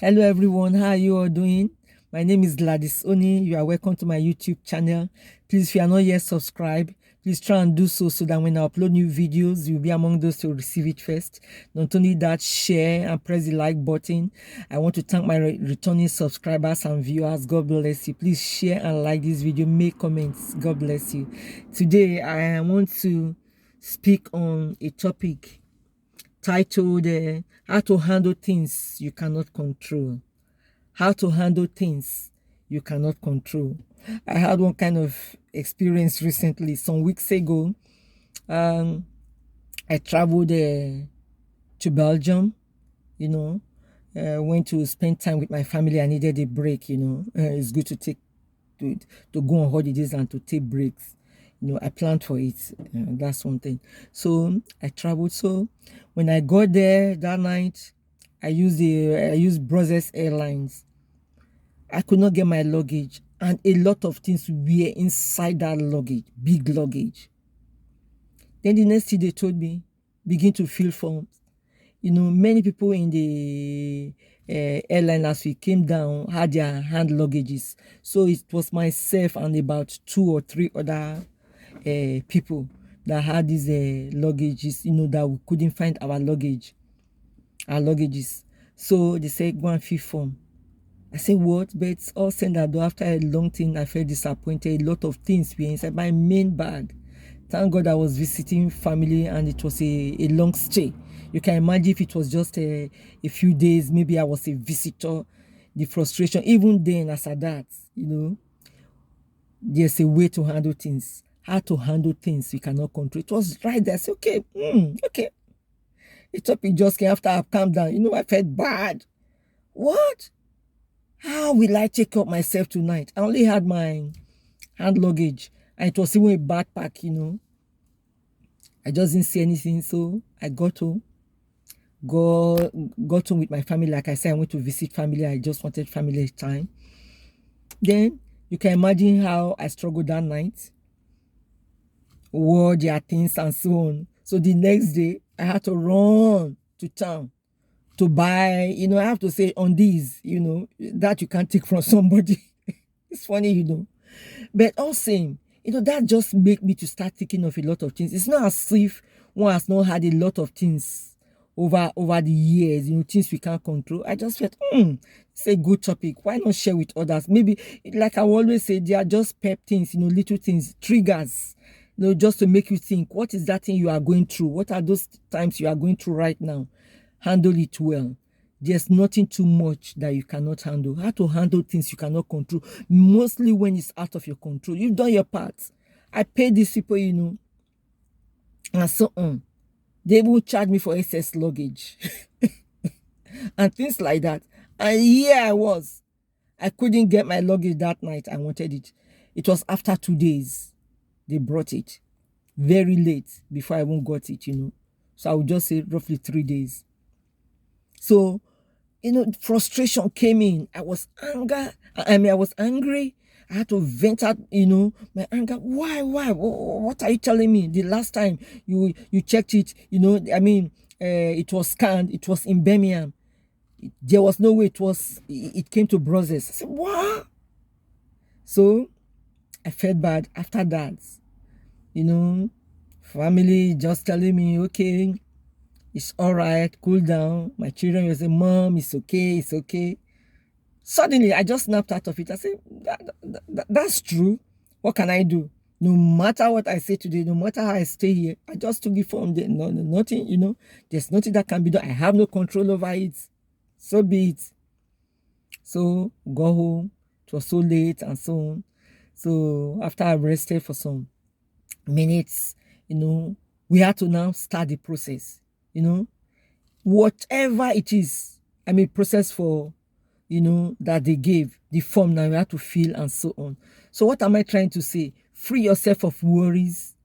Hello everyone, how are you all doing? My name is Gladys Oni. You are welcome to my YouTube channel. Please, if you are not yet subscribed, please try and do so that when I upload new videos, you'll be among those to receive it first. Not only that, share and press the like button. I want to thank my returning subscribers and viewers. God bless you. Please share and like this video. Make comments. God bless you. Today, I want to speak on a topic titled How to Handle Things You Cannot Control. How to handle things you cannot control. I had one kind of experience recently. Some weeks ago, I traveled to Belgium, went to spend time with my family. I needed a break, it's good to go on holidays and to take breaks. I planned for it. That's one thing. So I traveled. So when I got there that night, I used Brussels Airlines. I could not get my luggage, and a lot of things were inside that luggage, big luggage. Then the next thing they told me, begin to fill forms. Many people in the airline as we came down had their hand luggages. So it was myself and about 2 or 3 other people that had these luggages, that we couldn't find our luggages. So they said, go and fill form. I said, what? But all said that after a long thing, I felt disappointed. A lot of things were inside my main bag. Thank God I was visiting family and it was a long stay. You can imagine if it was just a few days, maybe I was a visitor, the frustration. Even then, as a that, there's a way to handle things. How to handle things we cannot control. It was right there. I said, okay, okay. The topic just came after I've calmed down. I felt bad. What? How will I take up myself tonight? I only had my hand luggage and it was even a backpack, I just didn't see anything. So I got home. Got home with my family. Like I said, I went to visit family. I just wanted family time. Then you can imagine how I struggled that night. What their things and so on. So the next day, I had to run to town to buy, I have to say on these, that you can't take from somebody. It's funny, But all same, that just make me to start thinking of a lot of things. It's not as if one has not had a lot of things over the years, things we can't control. I just felt, it's a good topic. Why not share with others? Maybe, like I always say, they are just pep things, little things, triggers, just to make you think, what is that thing you are going through? What are those times you are going through right now? Handle it well. There's nothing too much that you cannot handle. How to handle things you cannot control, mostly when it's out of your control. You've done your part. I paid these people, and so on. They will charge me for excess luggage and things like that. And here I was. I couldn't get my luggage that night. I wanted it. It was after 2 days. They brought it. Very late before I even got it, So I would just say roughly 3 days. So, frustration came in. I was angry. I had to vent out, my anger. Why? What are you telling me? The last time you checked it, it was scanned. It was in Birmingham. There was no way it came to Brussels. I said, what? So, I felt bad after that. Family just telling me, okay, it's all right, cool down. My children will say, Mom, it's okay. Suddenly, I just snapped out of it. I said, that's true. What can I do? No matter what I say today, no matter how I stay here, I just took it from there. No, nothing, there's nothing that can be done. I have no control over it. So be it. So, go home. It was so late and so on. So, after I rested for some minutes, we had to now start the process. Whatever it is, process for, that they gave, the form now you have to fill and so on. So what am I trying to say? Free yourself of worries.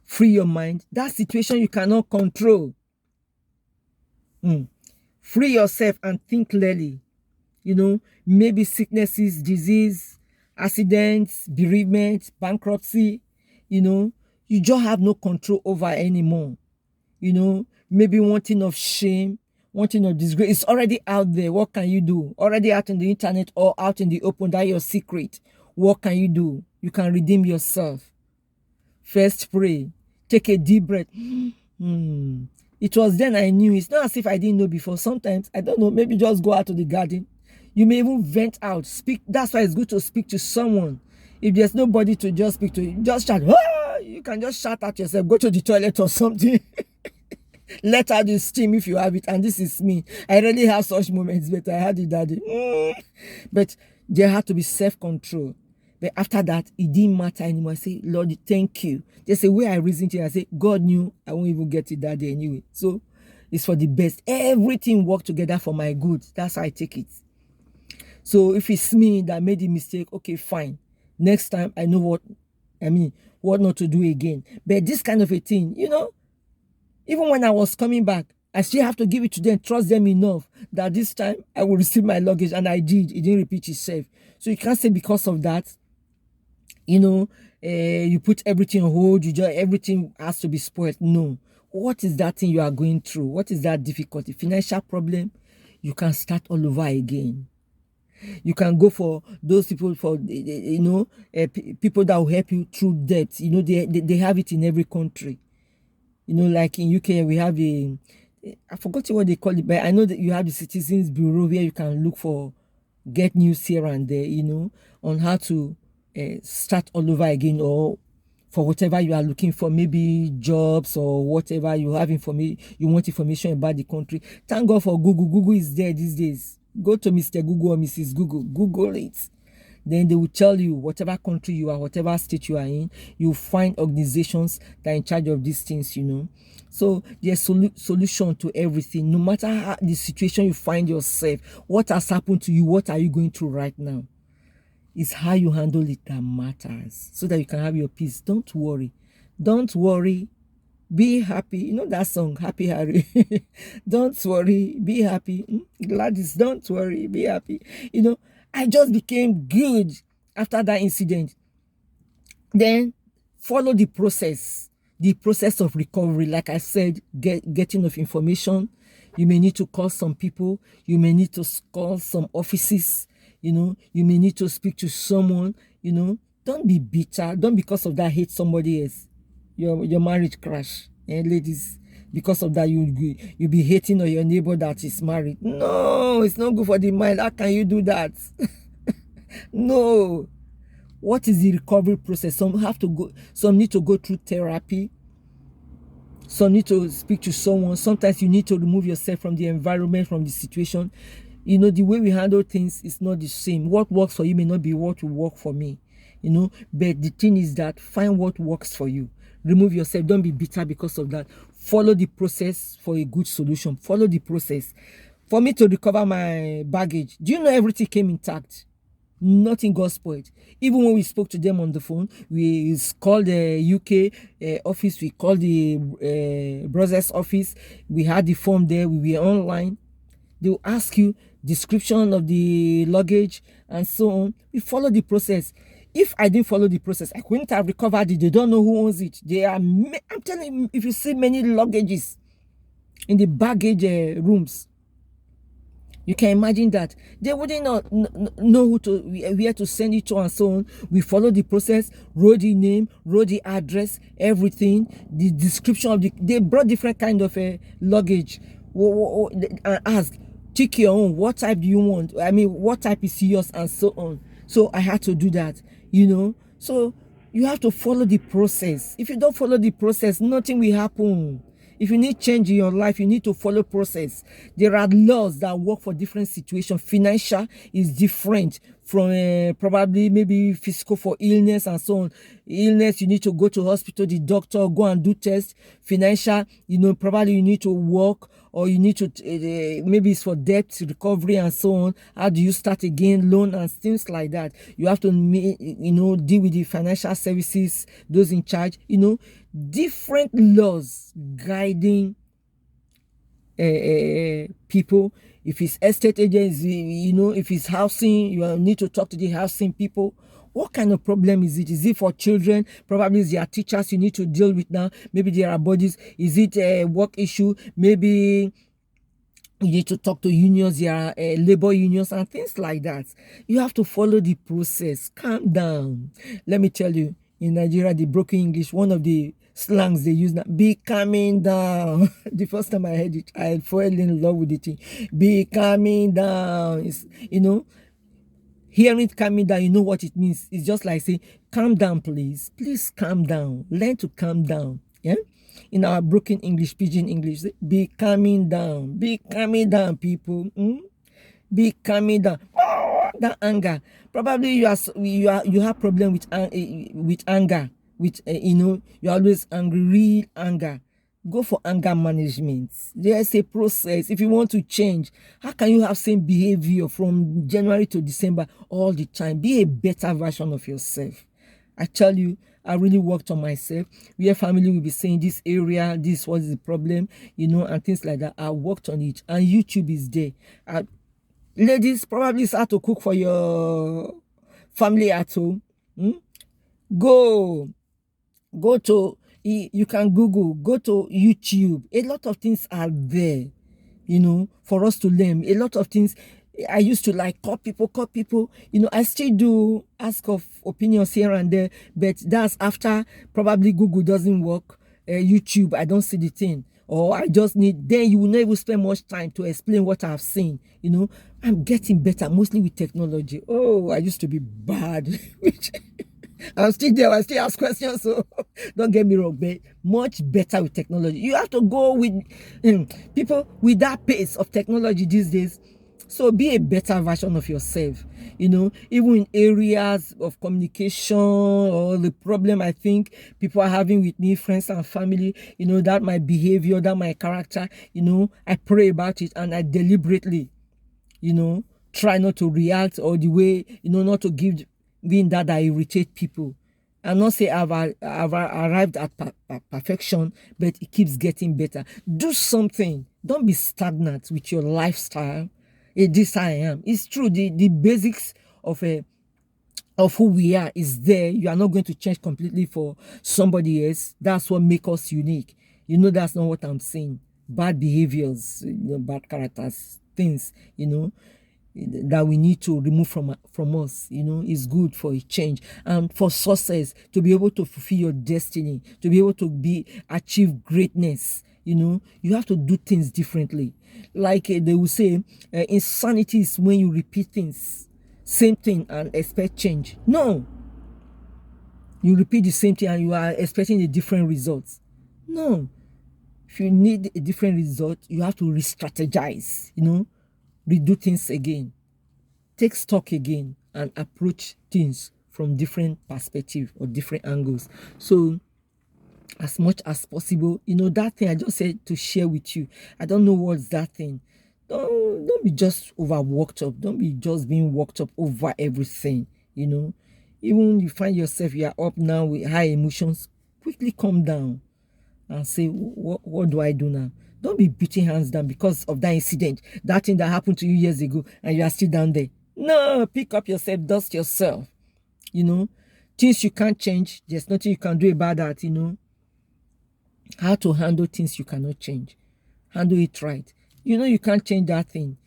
Free your mind. That situation you cannot control. Free yourself and think clearly. Maybe sicknesses, disease, accidents, bereavement, bankruptcy, you just have no control over anymore. Maybe one thing of shame, wanting your disgrace. It's already out there. What can you do? Already out in the internet or out in the open, that your secret. What can you do? You can redeem yourself. First pray. Take a deep breath. It was then I knew. It's not as if I didn't know before. Sometimes, I don't know, maybe just go out to the garden. You may even vent out. Speak. That's why it's good to speak to someone. If there's nobody to just speak to, just shout. Ah! You can just shout at yourself. Go to the toilet or something. Let out the steam if you have it. And this is me. I really have such moments, but I had it that day. But there had to be self-control. But after that, it didn't matter anymore. I say, Lord, thank you. There's a way I reasoned it. I say, God knew I won't even get it that day anyway. So it's for the best. Everything worked together for my good. That's how I take it. So if it's me that made the mistake, okay, fine. Next time I know what not to do again. But this kind of a thing, even when I was coming back, I still have to give it to them, trust them enough that this time I will receive my luggage. And I did. It didn't repeat itself. So you can't say because of that, you put everything on hold, everything has to be spoiled. No. What is that thing you are going through? What is that difficulty? Financial problem? You can start all over again. You can go for those people, for people that will help you through debt. They have it in every country. Like in UK, we have I forgot what they call it, but I know that you have the Citizens Bureau where you can look for, get news here and there, on how to start all over again, or for whatever you are looking for, maybe jobs or whatever you have you want information about the country. Thank God for Google. Google is there these days. Go to Mr. Google or Mrs. Google. Google it. Then they will tell you whatever country you are, whatever state you are in, you'll find organizations that are in charge of these things, So there's solution to everything. No matter how the situation you find yourself, what has happened to you, what are you going through right now? It's how you handle it that matters, so that you can have your peace. Don't worry. Don't worry. Be happy. You know that song, Happy Harry? Don't worry. Be happy. Gladys, don't worry. Be happy. I just became good after that incident. Then follow the process of recovery. Like I said, getting of information. You may need to call some people. You may need to call some offices. You may need to speak to someone. Don't be bitter. Don't because of that hate somebody else. Your marriage crash. And ladies, because of that, you'll be hating on your neighbor that is married. No, it's not good for the mind. How can you do that? No. What is the recovery process? Some need to go through therapy. Some need to speak to someone. Sometimes you need to remove yourself from the environment, from the situation. The way we handle things is not the same. What works for you may not be what will work for me. But the thing is that find what works for you. Remove yourself. Don't be bitter because of that. Follow the process for a good solution. Follow the process. For me to recover my baggage, do you know everything came intact? Nothing got spoiled. Even when we spoke to them on the phone, we called the UK office, we called the Brussels office, we had the form there, we were online. They will ask you description of the luggage and so on. We follow the process. If I didn't follow the process, I couldn't have recovered it. They don't know who owns it. I'm telling you, if you see many luggages in the baggage rooms, you can imagine that they wouldn't know where to send it to and so on. We follow the process, wrote the name, wrote the address, everything, the description of they brought different kind of luggage and asked, take your own, what type do you want? What type is yours and so on. So I had to do that, So you have to follow the process. If you don't follow the process, nothing will happen. If you need change in your life, you need to follow process. There are laws that work for different situations. Financial is different from probably maybe physical for illness and so on. Illness, you need to go to hospital, the doctor, go and do tests. Financial, probably you need to work, or you need to, maybe it's for debt recovery and so on. How do you start again? Loan and things like that. You have to, deal with the financial services, those in charge, different laws guiding people. If it's estate agents, if it's housing, you need to talk to the housing people. What kind of problem is it? Is it for children? Probably it's their teachers you need to deal with now. Maybe there are bodies. Is it a work issue? Maybe You need to talk to unions, labor unions and things like that. You have to follow the process. Calm down. Let me tell you, in Nigeria, the broken English, one of the slangs they use now, be calming down. The first time I heard it, I fell in love with the thing. Be calming down. It's, hearing it calming down, you know what it means. It's just like saying, calm down, please. Please calm down. Learn to calm down. Yeah? In our broken English, pidgin English, be calming down. Be calming down, people. Be calming down. That anger. Probably you have problem with anger. With you're always angry, real anger. Go for anger management. There's a process. If you want to change, how can you have same behavior from January to December all the time? Be a better version of yourself. I tell you, I really worked on myself. Where family will be saying this area, this was the problem, and things like that. I worked on it, and YouTube is there. Ladies, probably start to cook for your family at home. Go to, you can Google, go to YouTube. A lot of things are there, for us to learn. A lot of things. I used to like call people. I still do ask of opinions here and there, but that's after probably Google doesn't work. YouTube, I don't see the thing. Or I just need, then you will not even spend much time to explain what I've seen. I'm getting better, mostly with technology. Oh, I used to be bad. I'm still there, I still ask questions, so don't get me wrong, but much better with technology. You have to go with people with that pace of technology these days. So be a better version of yourself, even in areas of communication or the problem I think people are having with me, friends and family, that my behavior, that my character, I pray about it and I deliberately, try not to react or the way, not to give being that I irritate people. I'm not say I've arrived at perfection, but it keeps getting better. Do something. Don't be stagnant with your lifestyle. This I am. It's true. The basics of who we are is there. You are not going to change completely for somebody else. That's what makes us unique. That's not what I'm saying. Bad behaviors, bad characters, things, that we need to remove from us, is good for a change and for success, to be able to fulfill your destiny, to be able to achieve greatness. You have to do things differently. Like they will say, insanity is when you repeat things, same thing, and expect change. No. You repeat the same thing and you are expecting a different result. No. If you need a different result, you have to re-strategize, redo things again. Take stock again and approach things from different perspectives or different angles. So, as much as possible, that thing I just said to share with you. I don't know what's that thing. Don't be just overworked up. Don't be just being worked up over everything. Even you find yourself you are up now with high emotions, quickly calm down and say, what do I do now? Don't be beating hands down because of that incident, that thing that happened to you years ago, and you are still down there. No, pick up yourself, dust yourself. Things you can't change. There's nothing you can do about that. How to handle things you cannot change. Handle it right. You can't change that thing.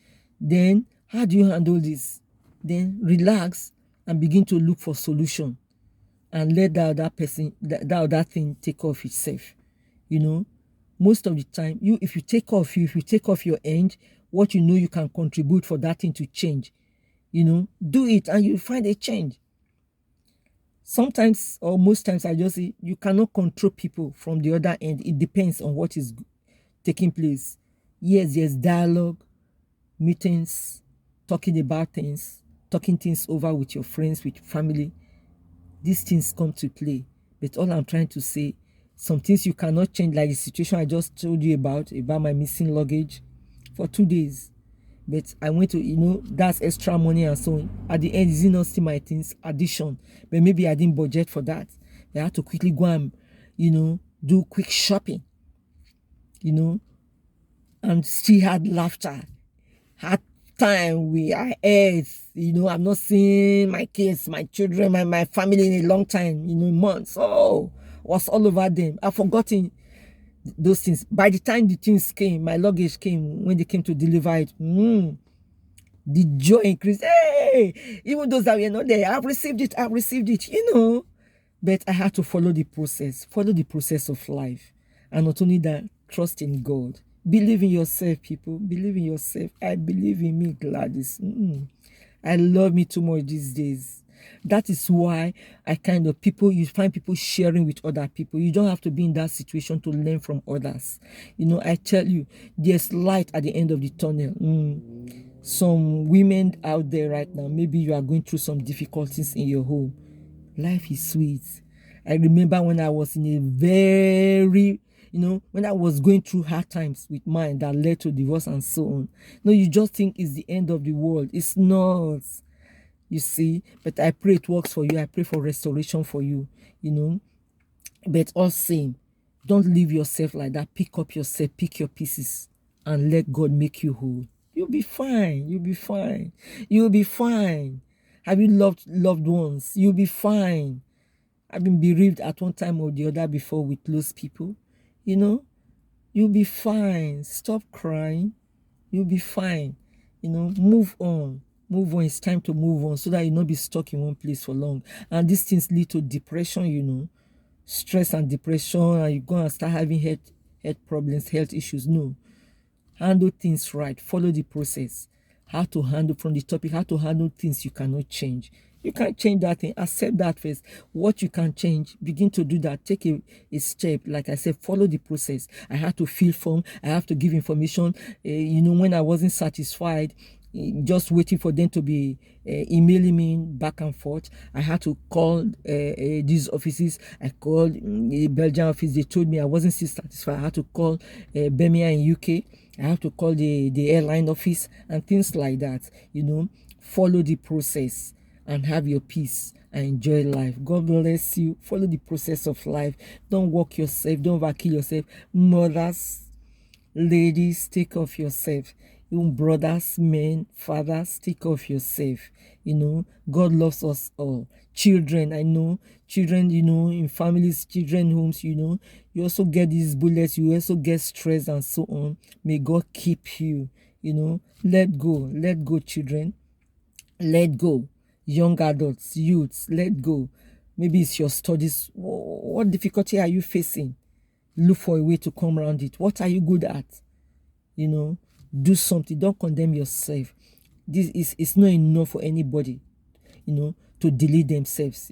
Then, how do you handle this? Then relax and begin to look for solution. And let that other thing take off itself. Most of the time, if you take off your end, what you can contribute for that thing to change. Do it and you'll find a change. Sometimes or most times I just say you cannot control people from the other end. It depends on what is taking place. Yes, there's dialogue, meetings, talking about things, talking things over with your friends, with family. These things come to play. But all I'm trying to say, some things you cannot change, like the situation I just told you about my missing luggage for 2 days. But I went to, that's extra money and so on. At the end, is it not still my things? Addition. But maybe I didn't budget for that. I had to quickly go and, do quick shopping. And still had laughter. Had time we are ate. I'm not seeing my kids, my children, my family in a long time, months. Oh, was all over them. I've forgotten those things. By the time the things came, my luggage came, when they came to deliver it, the joy increased. Hey, even those that were not there, I've received it, you know. But I had to follow the process of life. And not only that, trust in God. Believe in yourself, people. Believe in yourself. I believe in me, Gladys. I love me too much these days. That is why you find people sharing with other people. You don't have to be in that situation to learn from others. You know, I tell you, there's light at the end of the tunnel. Some women out there right now, maybe you are going through some difficulties in your home. Life is sweet. I remember when I was in a very, when I was going through hard times with mine that led to divorce and so on. No, you just think it's the end of the world. It's not. You see, but I pray it works for you. I pray for restoration for you, But all same, don't leave yourself like that. Pick up yourself, pick your pieces, and let God make you whole. You'll be fine. You'll be fine. You'll be fine. Have you loved loved ones? You'll be fine. I've been bereaved at one time or the other before with close people. You'll be fine. Stop crying. You'll be fine. Move on. Move on. It's time to move on so that you'll not be stuck in one place for long. And these things lead to depression, stress and depression, and you're going to start having health problems, health issues. No. Handle things right. Follow the process. How to handle from the topic, how to handle things you cannot change. You can't change that thing. Accept that first. What you can change, begin to do that. Take a step. Like I said, follow the process. I had to fill form. I have to give information. When I wasn't satisfied, just waiting for them to be emailing me back and forth, I had to call these offices. I called the Belgian office. They told me I wasn't still satisfied. I had to call Birmingham in UK. I have to call the airline office and things like that. Follow the process and have your peace and enjoy life. God bless you. Follow the process of life. Don't work yourself. Don't overkill yourself. Mothers, ladies, take off yourself. Even brothers, men, fathers, take off yourself. God loves us all. Children, I know. Children, in families, children homes, you also get these bullets. You also get stress and so on. May God keep you. Let go, children. Let go. Young adults, youths, let go. Maybe it's your studies. What difficulty are you facing? Look for a way to come around it. What are you good at? Do something. Don't condemn yourself. It's not enough for anybody, to delete themselves.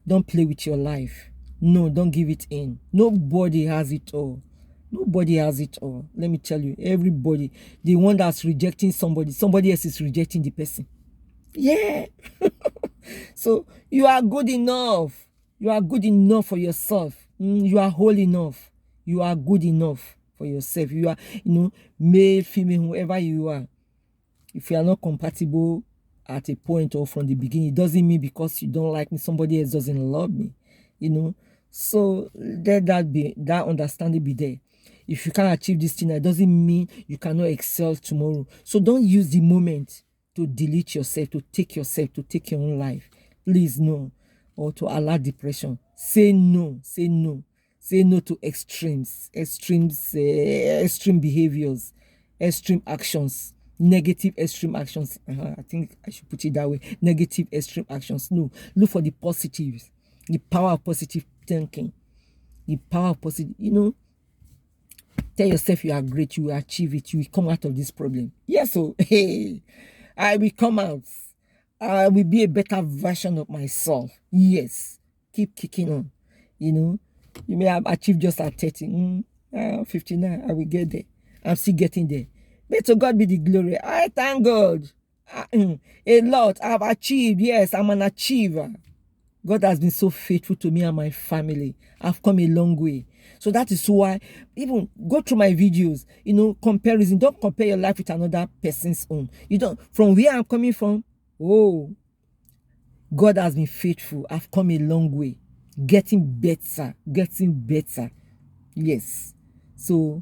Don't play with your life. No, don't give it in. Nobody has it all. Nobody has it all. Let me tell you, everybody, the one that's rejecting somebody else is rejecting the person. Yeah. So you are good enough. You are good enough for yourself. You are whole enough. You are good enough for yourself. You are, male, female, whoever you are. If you are not compatible at a point or from the beginning, it doesn't mean because you don't like me, somebody else doesn't love me. So let that understanding be there. If you can't achieve this thing, that doesn't mean you cannot excel tomorrow. So don't use the moment to delete yourself, to take your own life. Please, no. Or to allow depression. Say no. Say no. Say no to extreme behaviors, extreme actions, negative extreme actions. I think I should put it that way. Negative extreme actions. No. Look for the positives. The power of positive thinking. The power of positive, tell yourself you are great, you will achieve it, you will come out of this problem. Yes, so hey, I will come out. I will be a better version of myself. Yes. Keep kicking on. You may have achieved just at 30. 59, I will get there. I'm still getting there. May to God be the glory. I thank God. A lot I've achieved. Yes, I'm an achiever. God has been so faithful to me and my family. I've come a long way. So that is why, even go through my videos, comparison. Don't compare your life with another person's own. From where I'm coming from, God has been faithful. I've come a long way. Getting better. Yes. So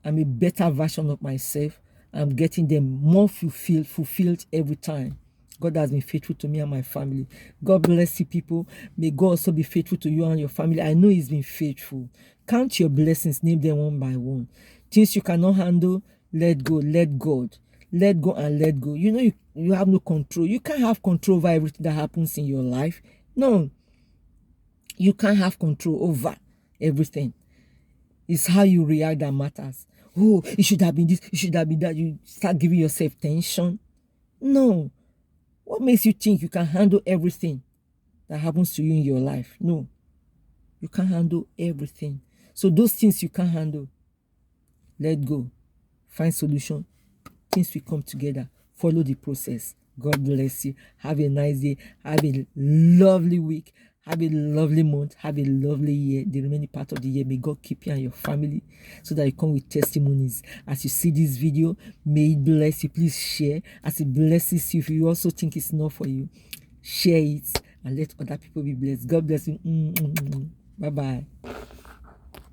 I'm a better version of myself. I'm getting them more fulfilled every time. God has been faithful to me and my family. God bless you, people. May God also be faithful to you and your family. I know He's been faithful. Count your blessings, name them one by one. Things you cannot handle, let go, let God. Let go and let go. You know, you have no control. You can't have control over everything that happens in your life. No. You can't have control over everything. It's how you react that matters. Oh, it should have been this, it should have been that. You start giving yourself tension. No. What makes you think you can handle everything that happens to you in your life? No. You can't handle everything. So those things you can't handle, let go. Find solution. Things will come together. Follow the process. God bless you. Have a nice day. Have a lovely week. Have a lovely month. Have a lovely year. The remaining part of the year, may God keep you and your family so that you come with testimonies. As you see this video, may it bless you. Please share. As it blesses you, if you also think it's not for you, share it and let other people be blessed. God bless you. Bye-bye.